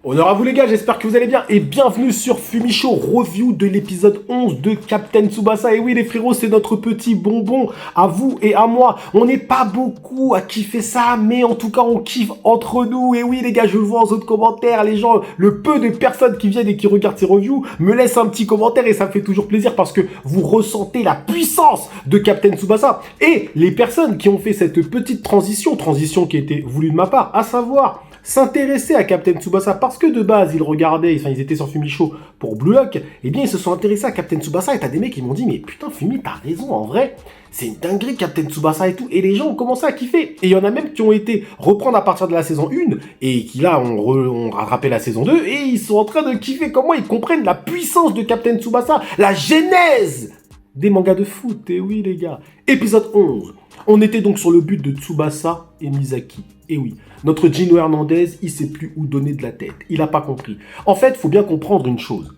Honneur à vous les gars, j'espère que vous allez bien et bienvenue sur Fumicho, review de l'épisode 11 de Captain Tsubasa. Et oui les frérots, c'est notre petit bonbon à vous et à moi. On n'est pas beaucoup à kiffer ça, mais en tout cas on kiffe entre nous. Et oui les gars, je le vois en zone commentaire, les gens, le peu de personnes qui viennent et qui regardent ces reviews me laissent un petit commentaire et ça me fait toujours plaisir parce que vous ressentez la puissance de Captain Tsubasa. Et les personnes qui ont fait cette petite transition qui a été voulue de ma part, à savoir s'intéresser à Captain Tsubasa parce que de base ils regardaient, enfin ils étaient sur Fumicho pour Blue Lock, et bien ils se sont intéressés à Captain Tsubasa et t'as des mecs qui m'ont dit mais putain Fumi t'as raison en vrai, c'est une dinguerie Captain Tsubasa et tout, et les gens ont commencé à kiffer, et il y en a même qui ont été reprendre à partir de la saison 1 et qui là ont rattrapé la saison 2 et ils sont en train de kiffer comment ils comprennent la puissance de Captain Tsubasa, la genèse des mangas de foot. Et oui les gars, épisode 11. On était donc sur le but de Tsubasa et Misaki. Et oui, notre Gino Hernandez, il sait plus où donner de la tête. Il a pas compris. En fait, faut bien comprendre une chose.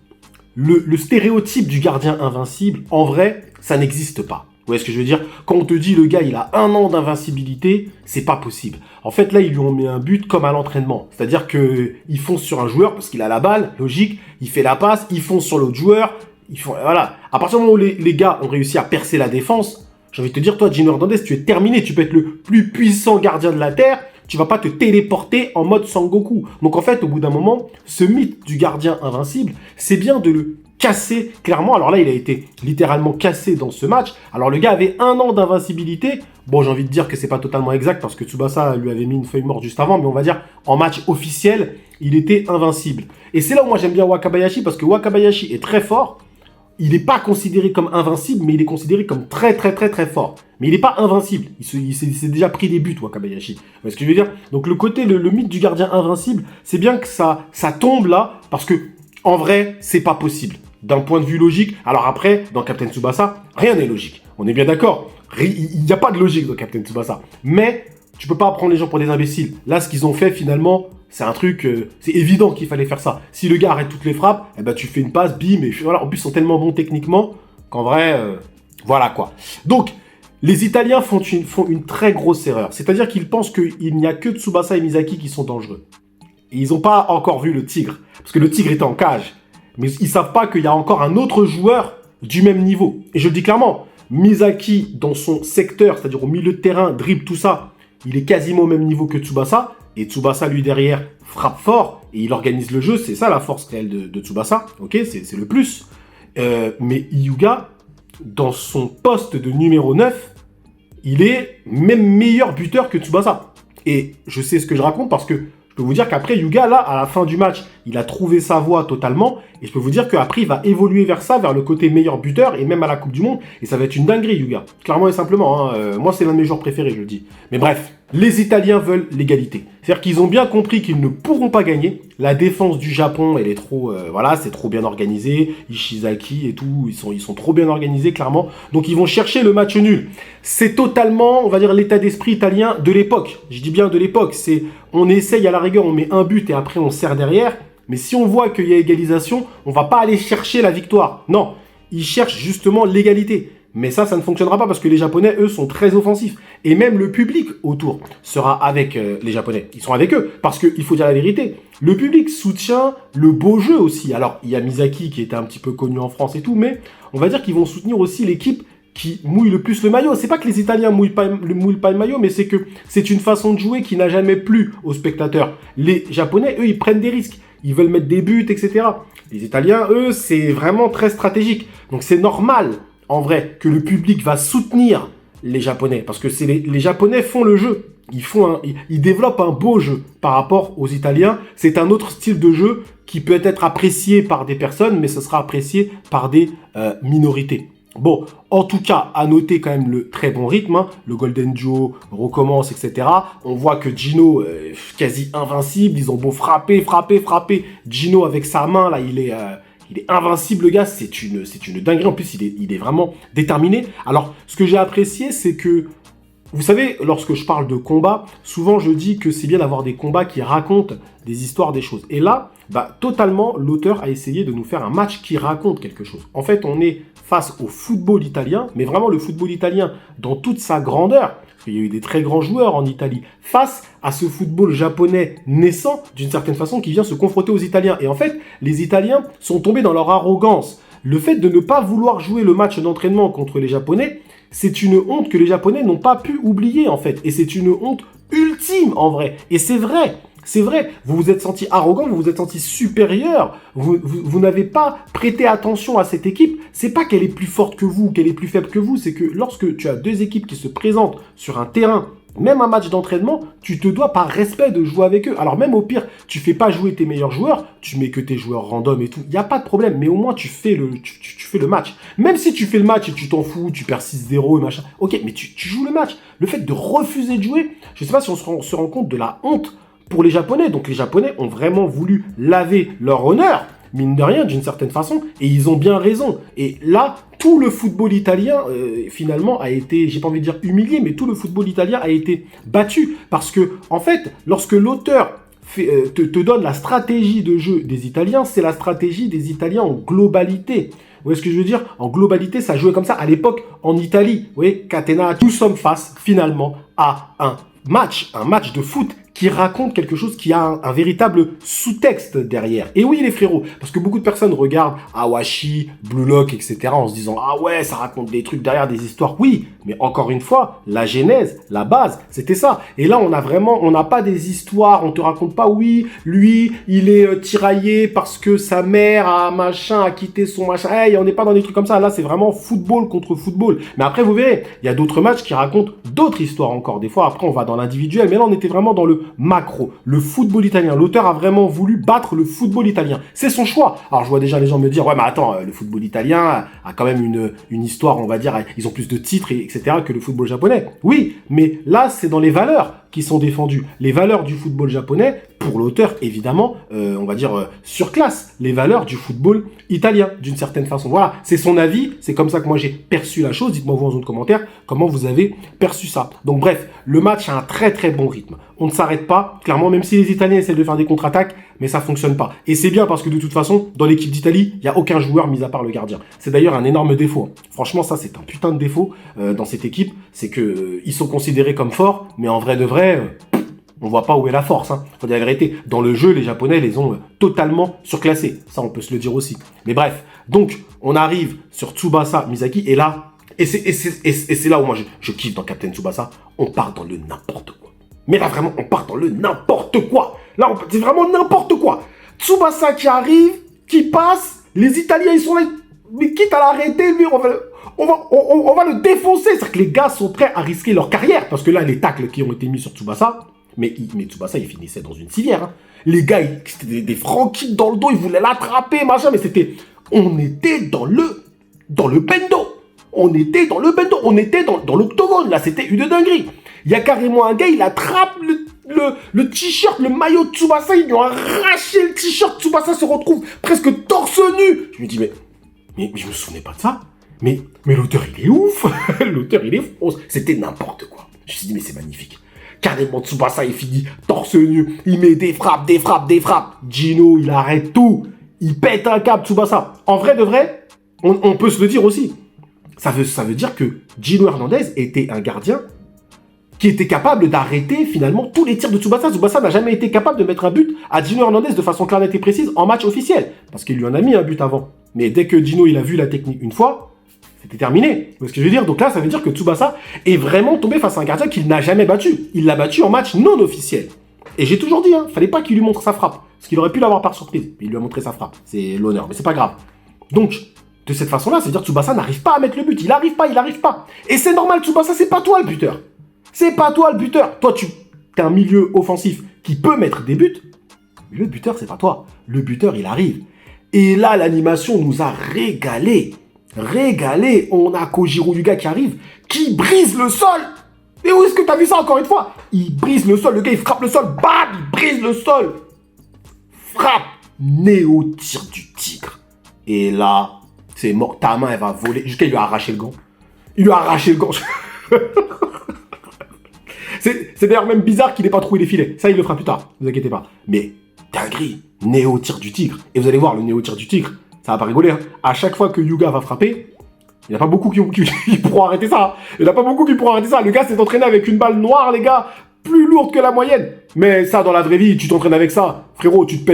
Le stéréotype du gardien invincible, en vrai, ça n'existe pas. Vous voyez ce que je veux dire? Quand on te dit le gars, il a 1 an d'invincibilité, c'est pas possible. En fait, là, ils lui ont mis un but comme à l'entraînement. C'est-à-dire qu'ils foncent sur un joueur parce qu'il a la balle, logique, il fait la passe, ils foncent sur l'autre joueur, ils font... Voilà. À partir du moment où les gars ont réussi à percer la défense, j'ai envie de te dire, toi, Gino Hernandez, tu es terminé. Tu peux être le plus puissant gardien de la Terre. Tu vas pas te téléporter en mode Sangoku. Donc, en fait, au bout d'un moment, ce mythe du gardien invincible, c'est bien de le casser clairement. Alors là, il a été littéralement cassé dans ce match. Alors, le gars avait 1 an d'invincibilité. Bon, j'ai envie de dire que c'est pas totalement exact parce que Tsubasa lui avait mis une feuille morte juste avant. Mais on va dire, en match officiel, il était invincible. Et c'est là où moi, j'aime bien Wakabayashi parce que Wakabayashi est très fort. Il n'est pas considéré comme invincible, mais il est considéré comme très fort. Mais il n'est pas invincible. Il s'est déjà pris des buts, Wakabayashi. Vous voyez ce que je veux dire? Donc le côté, le mythe du gardien invincible, c'est bien que ça tombe là, parce que en vrai, c'est pas possible. D'un point de vue logique. Alors après, dans Captain Tsubasa, rien n'est logique. On est bien d'accord. Il n'y a pas de logique dans Captain Tsubasa. Mais tu peux pas prendre les gens pour des imbéciles. Là, ce qu'ils ont fait finalement, c'est un truc, c'est évident qu'il fallait faire ça. Si le gars arrête toutes les frappes, eh ben tu fais une passe, bim, et voilà. En plus, ils sont tellement bons techniquement qu'en vrai, voilà quoi. Donc, les Italiens font une très grosse erreur. C'est-à-dire qu'ils pensent qu'il n'y a que Tsubasa et Misaki qui sont dangereux. Et ils n'ont pas encore vu le tigre. Parce que le tigre était en cage. Mais ils savent pas qu'il y a encore un autre joueur du même niveau. Et je le dis clairement, Misaki, dans son secteur, c'est-à-dire au milieu de terrain, dribble, tout ça, il est quasiment au même niveau que Tsubasa. Et Tsubasa, lui, derrière, frappe fort et il organise le jeu. C'est ça la force réelle de Tsubasa. Ok, c'est le plus. Mais Hyuga, dans son poste de numéro 9, il est même meilleur buteur que Tsubasa. Et je sais ce que je raconte parce que je peux vous dire qu'après, Hyuga, là, à la fin du match, il a trouvé sa voie totalement. Et je peux vous dire qu'après, il va évoluer vers ça, vers le côté meilleur buteur, et même à la Coupe du Monde. Et ça va être une dinguerie, Hyuga. Clairement et simplement. Moi, c'est l'un de mes joueurs préférés, je le dis. Mais bref, les Italiens veulent l'égalité. C'est-à-dire qu'ils ont bien compris qu'ils ne pourront pas gagner. La défense du Japon, elle est trop... voilà, c'est trop bien organisé. Ishizaki et tout, ils sont trop bien organisés, clairement. Donc, ils vont chercher le match nul. C'est totalement, on va dire, l'état d'esprit italien de l'époque. Je dis bien de l'époque. C'est, on essaye à la rigueur, on met un but et après, on serre derrière. Mais si on voit qu'il y a égalisation, on va pas aller chercher la victoire. Non, ils cherchent justement l'égalité. Mais ça ne fonctionnera pas parce que les Japonais, eux, sont très offensifs. Et même le public autour sera avec les Japonais. Ils sont avec eux parce qu'il faut dire la vérité. Le public soutient le beau jeu aussi. Alors, il y a Misaki qui était un petit peu connu en France et tout, mais on va dire qu'ils vont soutenir aussi l'équipe qui mouille le plus le maillot. C'est pas que les Italiens mouillent pas le maillot, mais c'est que c'est une façon de jouer qui n'a jamais plu aux spectateurs. Les Japonais, eux, ils prennent des risques. Ils veulent mettre des buts, etc. Les Italiens, eux, c'est vraiment très stratégique. Donc c'est normal, en vrai, que le public va soutenir les Japonais. Parce que les Japonais font le jeu. Ils développent un beau jeu par rapport aux Italiens. C'est un autre style de jeu qui peut être apprécié par des personnes, mais ce sera apprécié par des minorités. Bon, en tout cas, à noter quand même le très bon rythme. Hein. Le Golden Joe recommence, etc. On voit que Gino, quasi invincible. Ils ont beau frapper. Gino, avec sa main, là, il est invincible, le gars. C'est une dinguerie. En plus, il est vraiment déterminé. Alors, ce que j'ai apprécié, c'est que Vous savez, lorsque je parle de combat, souvent je dis que c'est bien d'avoir des combats qui racontent des histoires, des choses. Et là, totalement, l'auteur a essayé de nous faire un match qui raconte quelque chose. En fait, on est face au football italien, mais vraiment le football italien dans toute sa grandeur, parce qu'il y a eu des très grands joueurs en Italie, face à ce football japonais naissant, d'une certaine façon, qui vient se confronter aux Italiens. Et en fait, les Italiens sont tombés dans leur arrogance. Le fait de ne pas vouloir jouer le match d'entraînement contre les Japonais, c'est une honte que les Japonais n'ont pas pu oublier, en fait. Et c'est une honte ultime, en vrai. Et c'est vrai. C'est vrai. Vous vous êtes senti arrogant, vous vous êtes senti supérieur. Vous n'avez pas prêté attention à cette équipe. C'est pas qu'elle est plus forte que vous, qu'elle est plus faible que vous. C'est que lorsque tu as deux équipes qui se présentent sur un terrain, même un match d'entraînement, tu te dois par respect de jouer avec eux. Alors même au pire, tu fais pas jouer tes meilleurs joueurs, tu mets que tes joueurs random et tout. Il n'y a pas de problème, mais au moins tu fais le match. Même si tu fais le match et tu t'en fous, tu perds 6-0 et machin. Ok, mais tu joues le match. Le fait de refuser de jouer, je sais pas si on se rend compte de la honte pour les Japonais. Donc les Japonais ont vraiment voulu laver leur honneur, mine de rien, d'une certaine façon, et ils ont bien raison. Et là, tout le football italien, finalement, a été, j'ai pas envie de dire humilié, mais tout le football italien a été battu. Parce que, en fait, lorsque l'auteur te donne la stratégie de jeu des Italiens, c'est la stratégie des Italiens en globalité. Vous voyez ce que je veux dire? En globalité, ça jouait comme ça à l'époque en Italie. Vous voyez, Catena, nous sommes face, finalement, à un match de foot qui raconte quelque chose qui a un véritable sous-texte derrière. Et oui, les frérots, parce que beaucoup de personnes regardent Awashi, Blue Lock, etc. en se disant « Ah ouais, ça raconte des trucs derrière, des histoires. » Oui, mais encore une fois, la genèse, la base, c'était ça. Et là, on n'a pas des histoires, on te raconte pas « Oui, lui, il est tiraillé parce que sa mère a quitté son machin. » Hey, on n'est pas dans des trucs comme ça. Là, c'est vraiment football contre football. Mais après, vous verrez, il y a d'autres matchs qui racontent d'autres histoires encore. Des fois, après, on va dans l'individuel. Mais là, on était vraiment dans le macro, le football italien. L'auteur a vraiment voulu battre le football italien. C'est son choix. Alors, je vois déjà les gens me dire, ouais, mais attends, le football italien a quand même une histoire, on va dire, ils ont plus de titres, etc., que le football japonais. Oui, mais là, c'est dans les valeurs qui sont défendues. Les valeurs du football japonais, pour l'auteur, évidemment, on va dire, surclasse les valeurs du football italien, d'une certaine façon. Voilà, c'est son avis, c'est comme ça que moi j'ai perçu la chose. Dites-moi vous en zone de commentaire comment vous avez perçu ça. Donc bref, le match a un très très bon rythme. On ne s'arrête pas, clairement, même si les Italiens essaient de faire des contre-attaques, mais ça fonctionne pas. Et c'est bien parce que de toute façon, dans l'équipe d'Italie, il n'y a aucun joueur mis à part le gardien. C'est d'ailleurs un énorme défaut. Franchement, ça c'est un putain de défaut dans cette équipe, c'est que ils sont considérés comme forts, mais en vrai de vrai, on voit pas où est la force. Faut dire la vérité. Dans le jeu, les Japonais les ont totalement surclassés. Ça, on peut se le dire aussi. Mais bref, donc on arrive sur Tsubasa Misaki et là, et c'est là où moi je kiffe dans Captain Tsubasa. On part dans le n'importe quoi. Mais là vraiment, on part dans le n'importe quoi. Là, c'est vraiment n'importe quoi. Tsubasa qui arrive, qui passe, les Italiens ils sont là, mais quitte à l'arrêter, lui, on va le défoncer. C'est-à-dire que les gars sont prêts à risquer leur carrière parce que là, les tacles qui ont été mis sur Tsubasa. Mais Tsubasa, il finissait dans une civière. Les gars, c'était des francs kicks dans le dos, ils voulaient l'attraper, machin, mais c'était... On était dans le bendo. On était dans le bendo. On était dans l'octogone, là, c'était une dinguerie. Il y a carrément un gars, il attrape le t-shirt, le maillot de Tsubasa, il lui a arraché le t-shirt, Tsubasa se retrouve presque torse nu. Je me dis, mais je me souvenais pas de ça. Mais l'auteur, il est ouf. L'auteur, il est fou. C'était n'importe quoi. Je me suis dit, mais c'est magnifique. Carrément, Tsubasa, il finit torse nu. Il met des frappes. Gino, il arrête tout. Il pète un câble, Tsubasa. En vrai de vrai, on peut se le dire aussi. Ça veut dire que Gino Hernandez était un gardien qui était capable d'arrêter finalement tous les tirs de Tsubasa. Tsubasa n'a jamais été capable de mettre un but à Gino Hernandez de façon claire, nette et précise en match officiel. Parce qu'il lui en a mis un but avant. Mais dès que Gino, il a vu la technique une fois, c'était terminé. Vous voyez ce que je veux dire? Donc là, ça veut dire que Tsubasa est vraiment tombé face à un gardien qu'il n'a jamais battu. Il l'a battu en match non officiel. Et j'ai toujours dit, fallait pas qu'il lui montre sa frappe. Parce qu'il aurait pu l'avoir par surprise. Mais il lui a montré sa frappe. C'est l'honneur. Mais c'est pas grave. Donc, de cette façon-là, ça veut dire que Tsubasa n'arrive pas à mettre le but. Il arrive pas. Et c'est normal, Tsubasa, c'est pas toi le buteur. C'est pas toi le buteur. Toi, t'es un milieu offensif qui peut mettre des buts. Mais le buteur, c'est pas toi. Le buteur, il arrive. Et là, l'animation nous a régalé. On a Kojiro Yuga qui arrive, qui brise le sol. Et où est-ce que t'as vu ça encore une fois? Il brise le sol, le gars il frappe le sol, bam, il brise le sol. Frappe, néo tir du tigre. Et là, c'est mort, ta main elle va voler, jusqu'à il lui a arraché le gant. C'est d'ailleurs même bizarre qu'il ait pas trouvé les filets. Ça, il le fera plus tard, ne vous inquiétez pas. Mais, dinguerie, Néo tir du tigre. Et vous allez voir, le Néo tir du tigre, ça va pas rigoler. Hein. À chaque fois que Yuga va frapper, il n'y a pas beaucoup qui pourront arrêter ça. Hein. Il n'y en a pas beaucoup qui pourront arrêter ça. Le gars s'est entraîné avec une balle noire, les gars, plus lourde que la moyenne. Mais ça, dans la vraie vie, tu t'entraînes avec ça. Frérot, tu te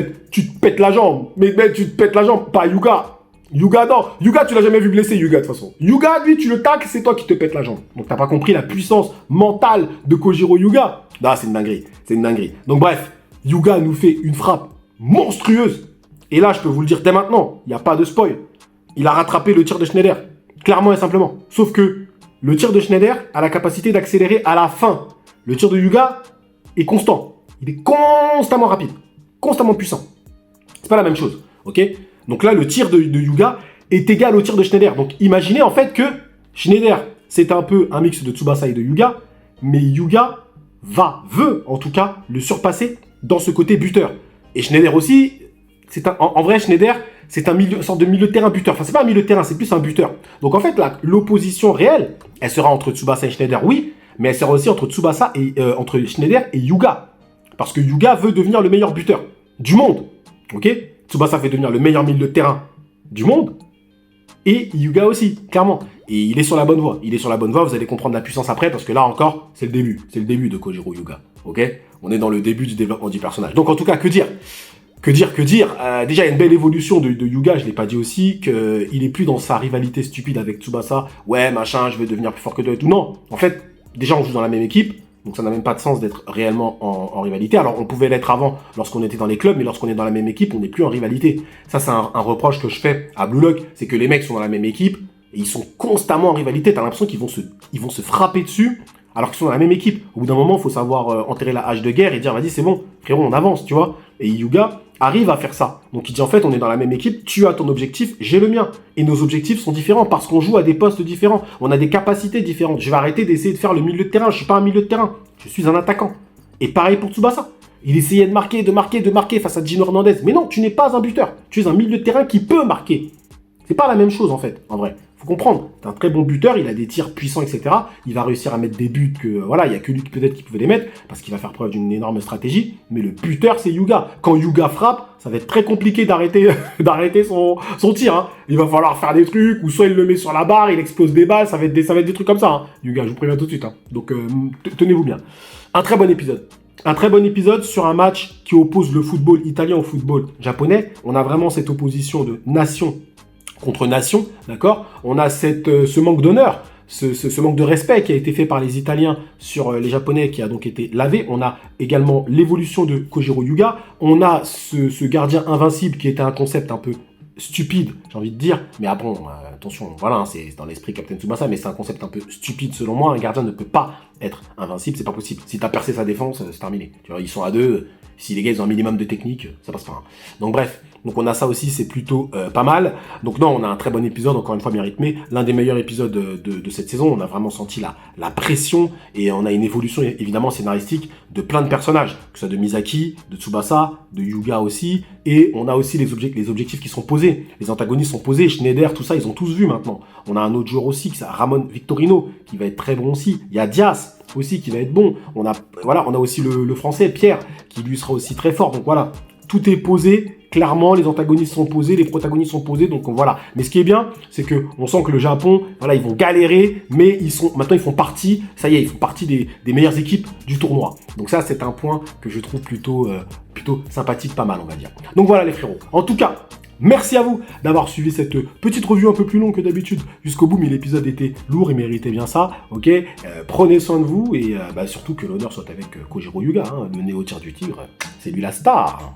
pètes la jambe. Mais tu te pètes la jambe, pas Yuga. Yuga, non. Yuga, tu l'as jamais vu blessé, Yuga, de toute façon. Yuga, lui, tu le tacles, c'est toi qui te pètes la jambe. Donc, t'as pas compris la puissance mentale de Kojiro Yuga. Non, c'est une dinguerie. C'est une dinguerie. Donc, bref, Yuga nous fait une frappe monstrueuse. Et là, je peux vous le dire dès maintenant, il n'y a pas de spoil. Il a rattrapé le tir de Schneider. Clairement et simplement. Sauf que le tir de Schneider a la capacité d'accélérer à la fin. Le tir de Yuga est constant. Il est constamment rapide. Constamment puissant. C'est pas la même chose. Ok ? Donc là, le tir de Yuga est égal au tir de Schneider. Donc imaginez en fait que Schneider, c'est un peu un mix de Tsubasa et de Yuga, mais Yuga veut en tout cas le surpasser dans ce côté buteur. Et Schneider aussi, en vrai, Schneider, c'est une sorte de milieu de terrain buteur. Enfin, c'est pas un milieu de terrain, c'est plus un buteur. Donc en fait, l'opposition réelle, elle sera entre Tsubasa et Schneider, oui, mais elle sera aussi entre entre Schneider et Yuga. Parce que Yuga veut devenir le meilleur buteur du monde. Ok ? Tsubasa fait devenir le meilleur milieu de terrain du monde. Et Yuga aussi, clairement. Et il est sur la bonne voie. Il est sur la bonne voie, vous allez comprendre la puissance après, parce que là encore, c'est le début. C'est le début de Kojiro Yuga. Ok ? On est dans le début du développement du personnage. Donc en tout cas, que dire ? Déjà, il y a une belle évolution de Yuga, je l'ai pas dit aussi, qu'il est plus dans sa rivalité stupide avec Tsubasa. Ouais, machin, je vais devenir plus fort que toi et tout. Non, en fait, déjà, on joue dans la même équipe. Donc ça n'a même pas de sens d'être réellement en rivalité. Alors on pouvait l'être avant lorsqu'on était dans les clubs, mais lorsqu'on est dans la même équipe, on n'est plus en rivalité. Ça c'est un reproche que je fais à Blue Lock, c'est que les mecs sont dans la même équipe et ils sont constamment en rivalité. T'as l'impression qu'ils vont se frapper dessus alors qu'ils sont dans la même équipe. Au bout d'un moment, il faut savoir enterrer la hache de guerre et dire vas-y c'est bon, frérot on avance, tu vois. Et Yuga arrive à faire ça. Donc il dit en fait on est dans la même équipe, tu as ton objectif, j'ai le mien. Et nos objectifs sont différents parce qu'on joue à des postes différents. On a des capacités différentes. Je vais arrêter d'essayer de faire le milieu de terrain. Je suis pas un milieu de terrain. Je suis un attaquant. Et pareil pour Tsubasa. Il essayait de marquer face à Gino Hernandez. Mais non, tu n'es pas un buteur. Tu es un milieu de terrain qui peut marquer. C'est pas la même chose en fait, en vrai. Faut comprendre. T'es un très bon buteur, il a des tirs puissants, etc. Il va réussir à mettre des buts que, voilà, il y a que lui peut-être qui pouvait les mettre parce qu'il va faire preuve d'une énorme stratégie. Mais le buteur, c'est Yuga. Quand Yuga frappe, ça va être très compliqué d'arrêter son tir. Hein. Il va falloir faire des trucs ou soit il le met sur la barre, il explose des balles, ça va être des trucs comme ça. Hein. Yuga, je vous préviens tout de suite. Hein. Donc tenez-vous bien. Un très bon épisode. Un très bon épisode sur un match qui oppose le football italien au football japonais. On a vraiment cette opposition de nation contre nation, d'accord ? On a ce manque d'honneur, ce manque de respect qui a été fait par les Italiens sur les Japonais qui a donc été lavé. On a également l'évolution de Kojiro Yuga. On a ce gardien invincible qui était un concept un peu stupide, j'ai envie de dire. Mais ah bon, attention, voilà, hein, c'est dans l'esprit Captain Tsubasa, mais c'est un concept un peu stupide selon moi. Un gardien ne peut pas être invincible, c'est pas possible. Si t'as percé sa défense, c'est terminé. Tu vois, ils sont à deux. Si les gars ils ont un minimum de technique, ça passe pas. Hein. Donc bref, donc on a ça aussi, c'est plutôt pas mal. Donc non, on a un très bon épisode, encore une fois bien rythmé. L'un des meilleurs épisodes de cette saison. On a vraiment senti la pression et on a une évolution évidemment scénaristique de plein de personnages, que ce soit de Misaki, de Tsubasa, de Yuga aussi. Et on a aussi les objectifs qui sont posés. Les antagonistes sont posés. Schneider, tout ça, ils ont tous vu maintenant. On a un autre joueur aussi, c'est Ramon Victorino, qui va être très bon aussi. Il y a Diaz aussi qui va être bon. On a aussi le français Pierre, qui lui sera aussi très fort. Donc voilà, tout est posé. Clairement, les antagonistes sont posés, les protagonistes sont posés, donc voilà. Mais ce qui est bien, c'est que on sent que le Japon, voilà, ils vont galérer, mais maintenant ils font partie, ça y est, ils font partie des meilleures équipes du tournoi. Donc ça, c'est un point que je trouve plutôt sympathique, pas mal, on va dire. Donc voilà les frérots. En tout cas, merci à vous d'avoir suivi cette petite review un peu plus longue que d'habitude jusqu'au bout, mais l'épisode était lourd, il méritait bien ça, ok. Prenez soin de vous et surtout que l'honneur soit avec Kojiro Yuga, hein, le néo tir du tigre, c'est lui la star.